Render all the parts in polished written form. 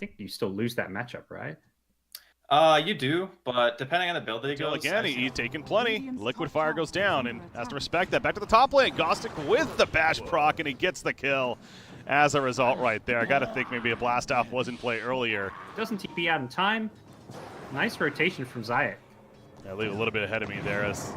think you still lose that matchup, right? You do, but depending on the build that he goes... Again, he's taking plenty. Liquid Fire goes down and has to respect that. Back to the top lane. GoDz with the bash proc, and he gets the kill as a result right there. I got to think maybe a blast off was in play earlier. Doesn't TP out in time. Nice rotation from Zayak. Yeah, leave a little bit ahead of me there as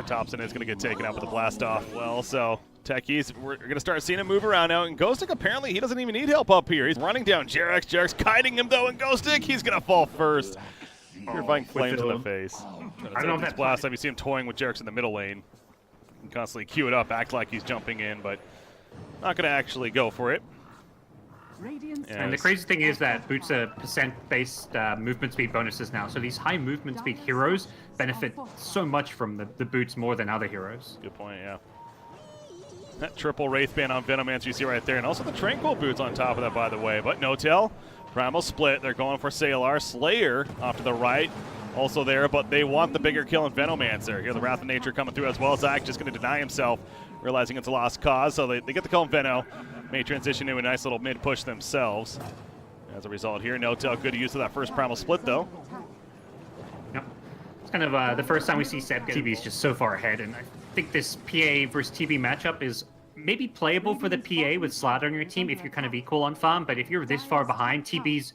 Thompson is going to get taken out with the blast off. Well, so Techies, we're going to start seeing him move around now. And Ghostic, apparently, he doesn't even need help up here. He's running down Jarek's. Jarek's kiting him, though, and Ghostic, he's going to fall first. You're fighting flames in the face. I don't know if that's blast off. You see him toying with Jarek's in the middle lane. You can constantly cue it up, act like he's jumping in, but not going to actually go for it. And the crazy thing is that boots are percent-based movement speed bonuses now, so these high movement speed heroes benefit so much from the boots more than other heroes. Good point, yeah. That triple Wraith Band on Venomancer you see right there, and also the Tranquil boots on top of that, by the way. But no-tell, Primal split, they're going for Salar. Slayer off to the right, also there, but they want the bigger kill in Venomancer. Here, the Wrath of Nature coming through as well. Zach just going to deny himself, realizing it's a lost cause, so they get the kill in Veno. May transition into a nice little mid-push themselves. As a result here, no-tell, good use of that first Primal split, though. Yep. It's kind of the first time we see Seb get TB's just so far ahead, and I think this PA versus TB matchup is maybe playable for the PA with Slaughter on your team if you're kind of equal on farm, but if you're this far behind, TB's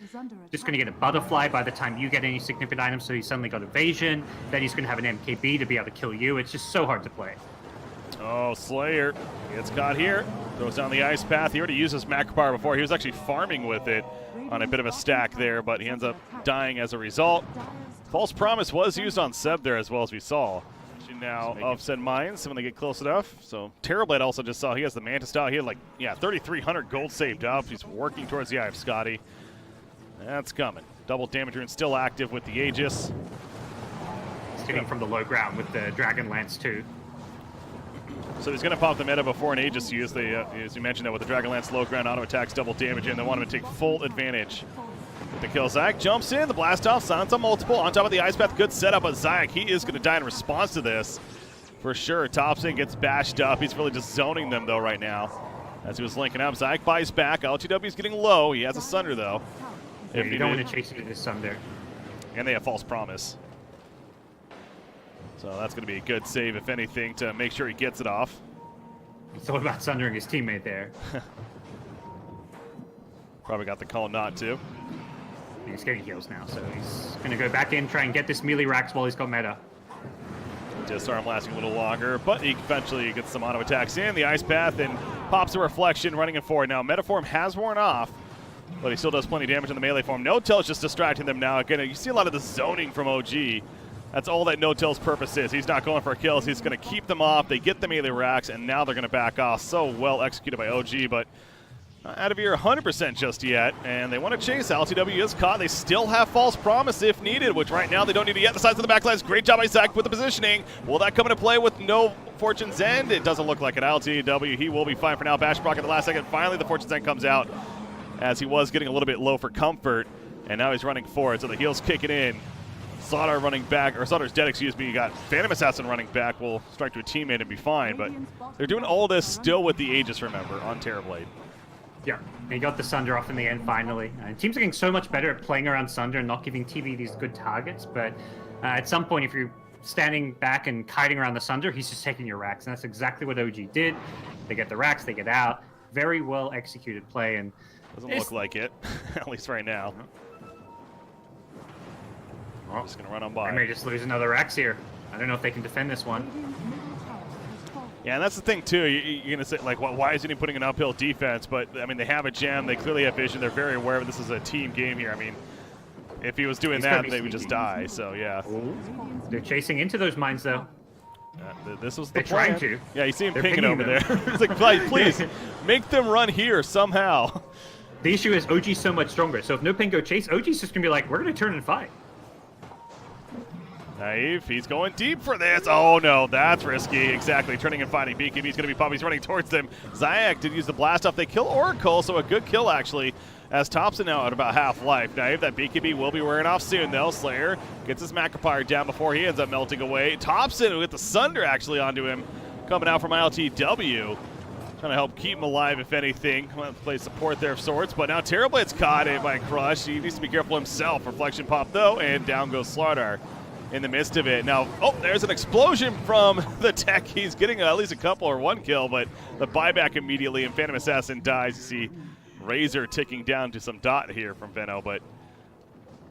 just going to get a butterfly by the time you get any significant items, so he's suddenly got evasion, then he's going to have an MKB to be able to kill you. It's just so hard to play. Oh, Slayer gets caught here. Throws down the ice path. He already used his macro power before. He was actually farming with it on a bit of a stack there, but he ends up dying as a result. False Promise was used on Seb there as well, as we saw. Now of said mines when they get close enough. So Terrorblade also just saw he has the Manta style. He had like 3,300 gold saved up. He's working towards the Eye of Scotty. That's coming. Double Damager and still active with the Aegis. He's hitting from the low ground with the Dragon Lance too. So he's going to pop the meta before an Aegis use. They, as you mentioned, that with the Dragon Lance low ground auto attacks, double damage, and they want him to take full advantage. With the kill, Zayak jumps in, the blast off, silence on multiple, on top of the ice path, good setup, but Zayak, he is going to die in response to this. For sure, Thompson gets bashed up. He's really just zoning them, though, right now. As he was linking up, Zayak buys back. LTW is getting low. He has a Sunder, though. Yeah, you don't want to chase into this Sunder. And they have False Promise. So that's going to be a good save, if anything, to make sure he gets it off. He thought about Sundering his teammate there. Probably got the call not to. He's getting heals now, so he's going to go back in, try and get this melee racks while he's got meta. Disarm lasting a little longer, but he eventually gets some auto attacks in. The ice path and pops a reflection, running it forward. Now, Metaform has worn off, but he still does plenty of damage in the melee form. No-Tell is just distracting them now. Again, you see a lot of the zoning from OG. That's all that No-Tell's purpose is. He's not going for kills. He's going to keep them off. They get the melee racks, and now they're going to back off. So well executed by OG, but not out of here 100% just yet. And they want to chase. LTW is caught. They still have False Promise if needed, which right now they don't need it yet. The sides of the backlines. Great job by Zach with the positioning. Will that come into play with no Fortune's End? It doesn't look like it. LTW, he will be fine for now. Bash Brock at the last second. Finally, the Fortune's End comes out as he was getting a little bit low for comfort. And now he's running forward, so the heel's kicking in. Slaughter running back, or Slaughter's dead, excuse me. You got Phantom Assassin running back. Will strike to a teammate and be fine, but they're doing all this still with the Aegis, remember, on Terrorblade. Yeah, and he got the Sunder off in the end finally. Teams are getting so much better at playing around Sunder and not giving TV these good targets, but at some point, if you're standing back and kiting around the Sunder, he's just taking your racks, and that's exactly what OG did. They get the racks, they get out. Very well executed play, and doesn't look like it, at least right now. I'm just going to run on by. I may just lose another Rex here. I don't know if they can defend this one. Yeah, and that's the thing, too. You're going to say, like, well, why isn't he putting an uphill defense? But, I mean, they have a gem. They clearly have vision. They're very aware of this is a team game here. I mean, if he was doing that, they would just die. So, yeah. Ooh. They're chasing into those mines, though. This was the They're plan. trying to. Yeah, you see him They're pinging over them. there. It's like, please, make them run here somehow. The issue is OG's so much stronger. So if no ping go chase, OG's just going to be like, we're going to turn and fight. Naive, he's going deep for this. Oh no, that's risky. Exactly, turning and fighting. BKB's going to be popped. He's running towards them. Zayak did use the blast off. They kill Oracle, so a good kill actually. As Thompson now at about half life. Naive, that BKB will be wearing off soon though. Slayer gets his Macropire down before he ends up melting away. Thompson with the Sunder actually onto him, coming out from ILTW. Trying to help keep him alive, if anything. Well, play support there of sorts, but now Terrorblade's caught by a crush. He needs to be careful himself. Reflection pop, though, and down goes Slardar in the midst of it. Now, oh, there's an explosion from the tech. He's getting at least a couple or one kill, but the buyback immediately, and Phantom Assassin dies. You see Razor ticking down to some dot here from Venno, but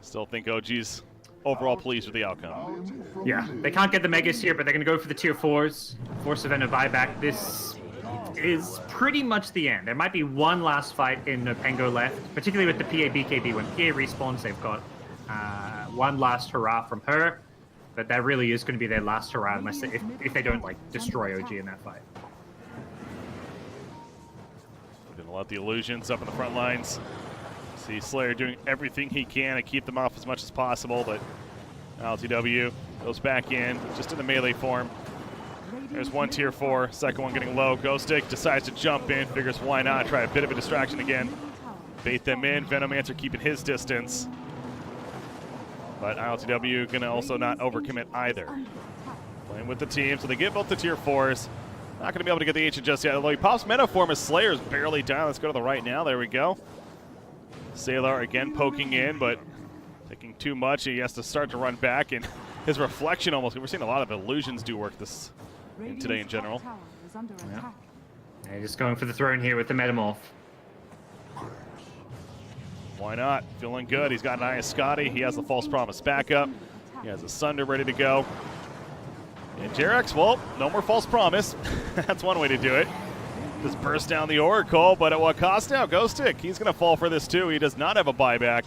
still think OG's overall pleased with the outcome. Yeah, they can't get the Megas here, but they're going to go for the tier 4s. Force a Venno buyback. This is pretty much the end. There might be one last fight in Pango left, particularly with the PA BKB. When PA respawns, they've got one last hurrah from her, but that really is going to be their last hurrah unless if they don't like destroy OG in that fight. We're going to let the illusions up in the front lines. See Slayer doing everything he can to keep them off as much as possible, but LTW goes back in, just in the melee form. There's one tier 4, second one getting low. Ghostic decides to jump in, figures why not, try a bit of a distraction again. Bait them in, Venomancer keeping his distance. But ILTW gonna also not overcommit either. Playing with the team, so they get both the tier 4s. Not gonna be able to get the ancient just yet, although he pops Metaform as Slayer's barely down. Let's go to the right now, there we go. Sailor again poking in, but taking too much. He has to start to run back, and his reflection almost, we're seeing a lot of illusions do work today in general. Yeah, just going for the throne here with the Metamorph. Why not? Feeling good. He's got an Eye of Scotty. He has the False Promise backup. He has a Sunder ready to go. And Jarex, well, no more False Promise. That's one way to do it. Just burst down the Oracle, but at what cost now? Ghostic, he's going to fall for this too. He does not have a buyback.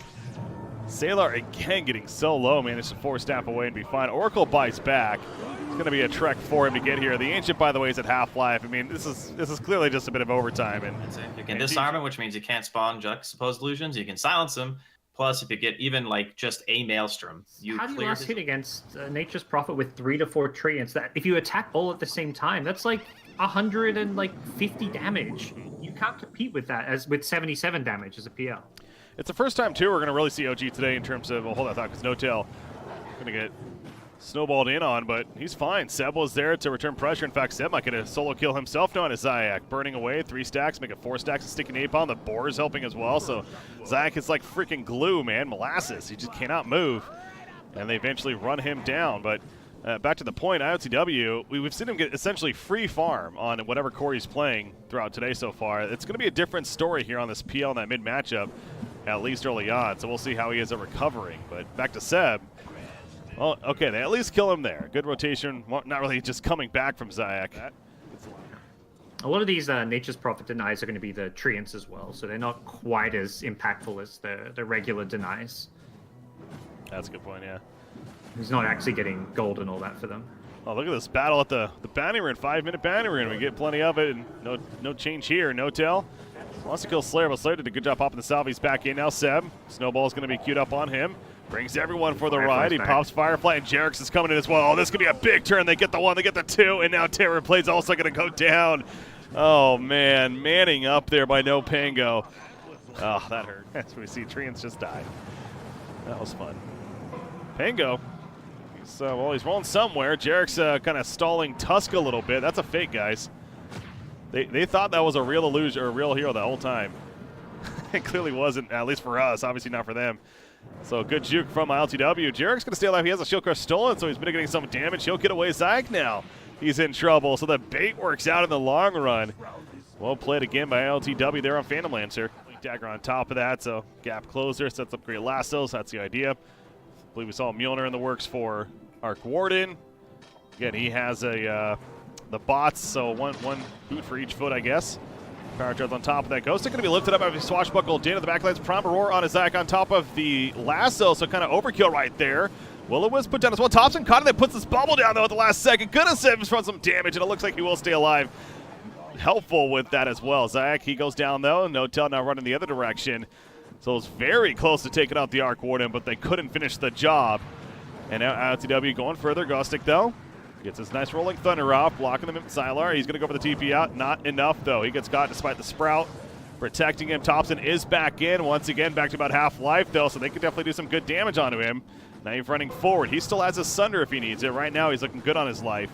Sailor again getting so low, managed to 4-staff away and be fine. Oracle buys back. It's going to be a trek for him to get here. The Ancient, by the way, is at half-life. I mean, this is clearly just a bit of overtime. And you can disarm him, which means you can't spawn juxtaposed illusions. You can silence him. Plus, if you get even like just a Maelstrom, how do you last hit against Nature's Prophet with 3 to 4 treants? That if you attack all at the same time, that's like 150 damage. You can't compete with that as with 77 damage as a PL. It's the first time, too, we're going to really see OG today in terms of, well, hold that thought, because No-Tail going to get snowballed in on, but he's fine. Seb was there to return pressure. In fact, Seb might get a solo kill himself now on his Zayak. Burning away, 3 stacks, make it 4 stacks of sticky napalm. The boar is helping as well, so Zayak is like freaking glue, man. Molasses. He just cannot move. And they eventually run him down, but back to the point, IOTW, we've seen him get essentially free farm on whatever core he's playing throughout today so far. It's going to be a different story here on this PL in that mid matchup, at least early on, so we'll see how he is at recovering. But back to Seb. Well, okay, they at least kill him there. Good rotation, not really just coming back from Zayak. A lot of these Nature's Prophet denies are going to be the treants as well, so they're not quite as impactful as the regular denies. That's a good point, yeah. He's not actually getting gold and all that for them. Oh, look at this battle at the bounty run, 5-minute bounty run. We get plenty of it, and no change here. No-Tail wants to kill Slayer, but Slayer did a good job popping the salve. He's back in now. Seb, Snowball's going to be queued up on him. Brings everyone for the ride. He pops Firefly, and Jarex is coming in as well. Oh, this could be a big turn. They get the 1, they get the 2, and now Terrorplade's also going to go down. Oh, man. Manning up there by No Pango. Oh, that hurt. As we see Treants just die. That was fun. Pango. He's rolling somewhere. Jarek's kind of stalling Tusk a little bit. That's a fake, guys. They thought that was a real illusion or a real hero the whole time. It clearly wasn't, at least for us. Obviously not for them. So good juke from ILTW. Jarek's going to stay alive. He has a shield crush stolen, so he's mitigating some damage. He'll get away. Zayak now. He's in trouble. So the bait works out in the long run. Well played again by ILTW there on Phantom Lancer. Dagger on top of that, so gap closer. Sets up great lassos. That's the idea. I believe we saw Mjolnir in the works for Arc Warden. Again, he has the bots, so one boot for each foot, I guess. Power charge on top of that. Ghost is going to be lifted up after swashbuckled in at the backlights. Prime Roar on his Zayak on top of the lasso, so kind of overkill right there. Will-O-Wisp put down as well. Thompson caught it, then puts this bubble down though at the last second. Could have saved him from some damage, and it looks like he will stay alive. Helpful with that as well. Zayak, he goes down though. No-Tail now running the other direction. So it's very close to taking out the Arc Warden, but they couldn't finish the job. And now ILTW going further. Ghostic though gets his nice rolling thunder off, blocking them. Sylar, he's going to go for the TP out. Not enough though. He gets caught despite the sprout. Protecting him. Thompson is back in. Once again, back to about half life though, so they can definitely do some good damage onto him. Now he's running forward. He still has his Sunder if he needs it. Right now he's looking good on his life.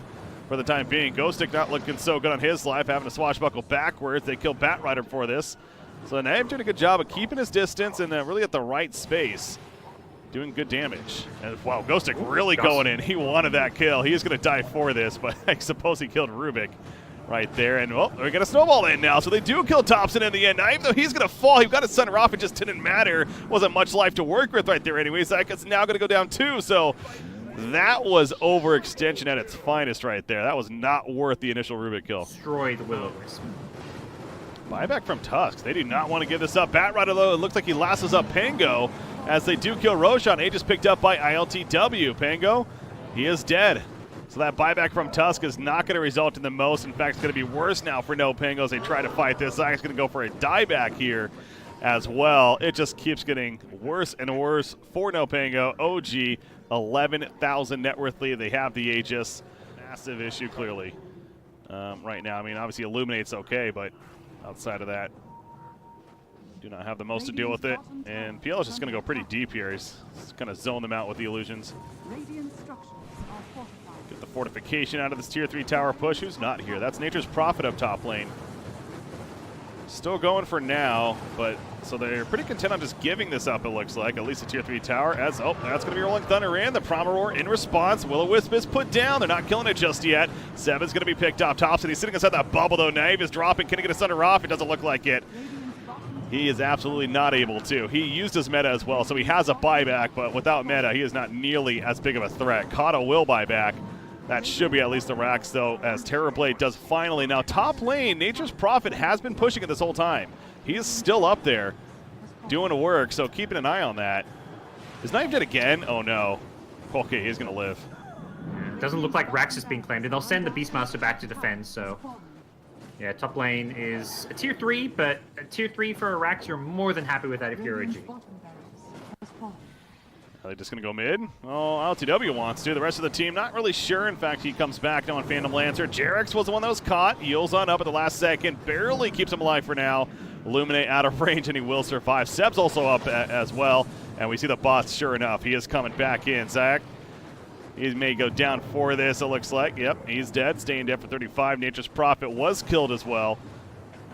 for the time being. GoDz not looking so good on his life, having to swashbuckle backwards. They kill Batrider for this. So Naev doing a good job of keeping his distance and really at the right space. Doing good damage. And wow, GoDz really going in. He wanted that kill. He is going to die for this, but I suppose he killed Rubik right there. And well, they're going to snowball in now. So they do kill Thompson in the end. Now, even though he's going to fall, he got his center off. It just didn't matter. Wasn't much life to work with right there anyways. It's now going to go down 2. So that was overextension at its finest right there. That was not worth the initial Rubik kill. Destroy the Will-O-Wisp. Buyback from Tusk. They do not want to give this up. Batrider, though, it looks like he lassos up Pango as they do kill Roshan. Aegis picked up by ILTW. Pango, he is dead. So that buyback from Tusk is not going to result in the most. In fact, it's going to be worse now for No Pango as they try to fight this. Zach's going to go for a dieback here as well. It just keeps getting worse and worse for No Pango. OG, 11,000 net worth lead. They have the Aegis. Massive issue, clearly, right now. I mean, obviously, Illuminate's okay, but outside of that, do not have the most to deal with it. And PL is just going to go pretty deep here. He's kind of zone them out with the illusions. Get the fortification out of this tier 3 tower push. Who's not here? That's Nature's Prophet up top lane. Still going for now, but so they're pretty content on just giving this up, it looks like. At least a tier 3 tower. As oh, that's going to be Rolling Thunder in. The Promeror in response. Will-O-Wisp is put down. They're not killing it just yet. Seven's going to be picked off top. So he's sitting inside that bubble, though. Naev is dropping. Can he get a Thunder off? It doesn't look like it. He is absolutely not able to. He used his meta as well, so he has a buyback, but without meta, he is not nearly as big of a threat. Kata will buy back. That should be at least the racks, though, as Terrorblade does finally. Now, top lane, Nature's Prophet has been pushing it this whole time. He is still up there doing the work, so keeping an eye on that. Is Knife dead again? Oh, no. Okay, he's going to live. It doesn't look like Rax is being claimed, and they'll send the Beastmaster back to defend, so... Yeah, top lane is a tier 3, but a tier 3 for a Rax, you're more than happy with that if you're a G. Are they just going to go mid? Oh, LTW wants to. The rest of the team not really sure. In fact, he comes back now on Phantom Lancer. Jarex was the one that was caught. Heals on up at the last second. Barely keeps him alive for now. Illuminate out of range, and he will survive. Seb's also up as well. And we see the boss, sure enough. He is coming back in. Zach, he may go down for this, it looks like. Yep, he's dead. Staying dead for 35. Nature's Prophet was killed as well.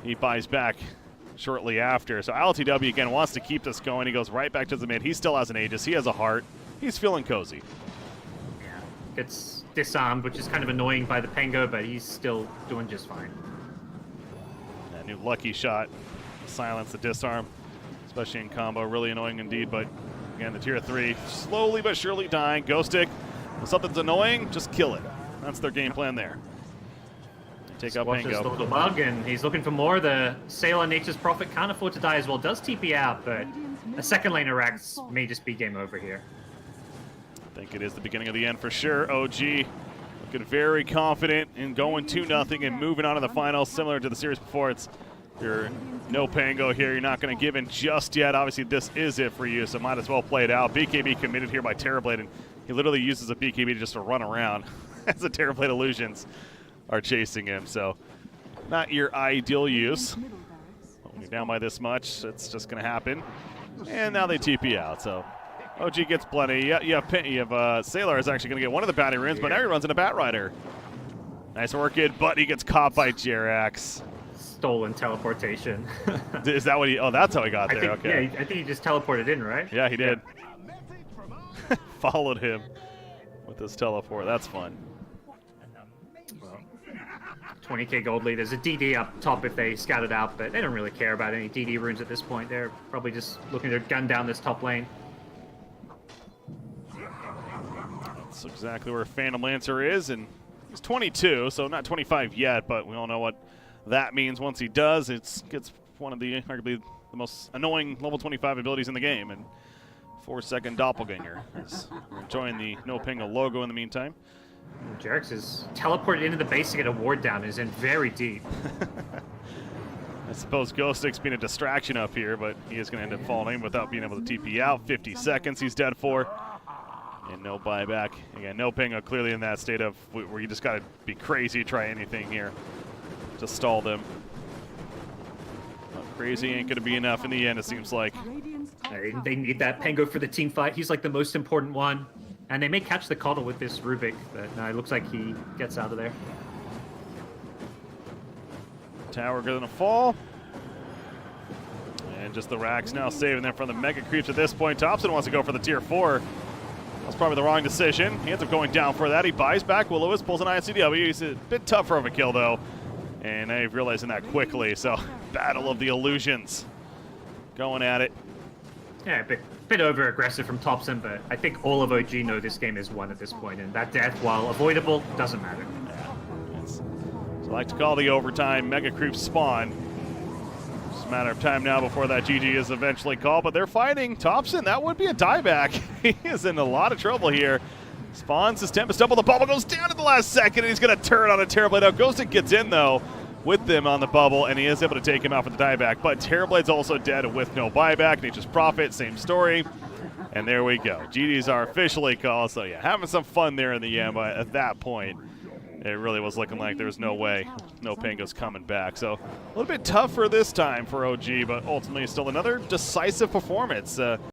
He buys back shortly after. So LTW again wants to keep this going. He goes right back to the mid. He still has an Aegis. He has a heart. He's feeling cozy. Yeah, gets disarmed, which is kind of annoying by the Pango, but he's still doing just fine. That new lucky shot. Silence the disarm, especially in combo. Really annoying indeed, but again, the tier 3 slowly but surely dying. GoDz, if something's annoying, just kill it. That's their game plan there. Take out Watches Pango. the little bug, and he's looking for more. The Sailor Nature's Prophet can't afford to die as well. Does TP out, but a second laner Rax may just be game over here. I think it is the beginning of the end for sure. OG looking very confident in going 2-0 and moving on to the finals. Similar to the series before, it's your no Pango here. You're not going to give in just yet. Obviously, this is it for you, so might as well play it out. BKB committed here by Terrorblade, and he literally uses a BKB just to run around as the Terrorblade illusions are chasing him. So not your ideal use. But when you're down by this much, it's just going to happen. And now they TP out, so OG gets plenty. You have Sailor is actually going to get one of the bounty runes, but now he runs into Batrider. Nice work, kid, but he gets caught by Jerax. Stolen teleportation. Is that what he... Oh, that's how he got there. Okay. Yeah, I think he just teleported in, right? Yeah, he did. Yeah. Followed him with his teleport. That's fun. Well, 20k gold lead. There's a DD up top if they scout it out, but they don't really care about any DD runes at this point. They're probably just looking to gun down this top lane. That's exactly where Phantom Lancer is, and he's 22, so not 25 yet, but we all know what that means once he does. It gets one of the arguably the most annoying level 25 abilities in the game, and 4-second doppelganger. We're enjoying the No Pango logo in the meantime. Jerax is teleported into the base to get a ward down. Is in very deep. I suppose GoDz's being a distraction up here, but he is going to end up falling in without being able to TP out. 50 seconds he's dead for. And no buyback. Again, No Pango clearly in that state of where you just got to be crazy, try anything here to stall them. But crazy ain't going to be enough in the end, it seems like. They need that Pango for the team fight. He's like the most important one. And they may catch the Coddle with this Rubik, but no, it looks like he gets out of there. Tower going to fall. And just the racks now saving them from the Mega Creeps at this point. Thompson wants to go for the tier 4. That's probably the wrong decision. He ends up going down for that. He buys back. Will-O-Wisp pulls an ICW. He's a bit tougher of a kill, though. And they've realizing that quickly. So, Battle of the Illusions. Going at it. Yeah, a bit over-aggressive from Thompson, but I think all of OG know this game is won at this point, and that death, while avoidable, doesn't matter. Yeah. So I like to call the overtime Mega Creep spawn. Just a matter of time now before that GG is eventually called, but they're fighting Thompson. That would be a dieback. He is in a lot of trouble here. Spawns his Tempest double. The bubble goes down at the last second, and he's going to turn on a Terrorblade. Now GoDz gets in, though, with them on the bubble, and he is able to take him out for the dieback. But Terrorblade's also dead with no buyback. Nature's Prophet, same story. And there we go. GGs are officially called. So, yeah, having some fun there in the end, but at that point, it really was looking like there's no way, no Pango's coming back. So, a little bit tougher this time for OG, but ultimately still another decisive performance.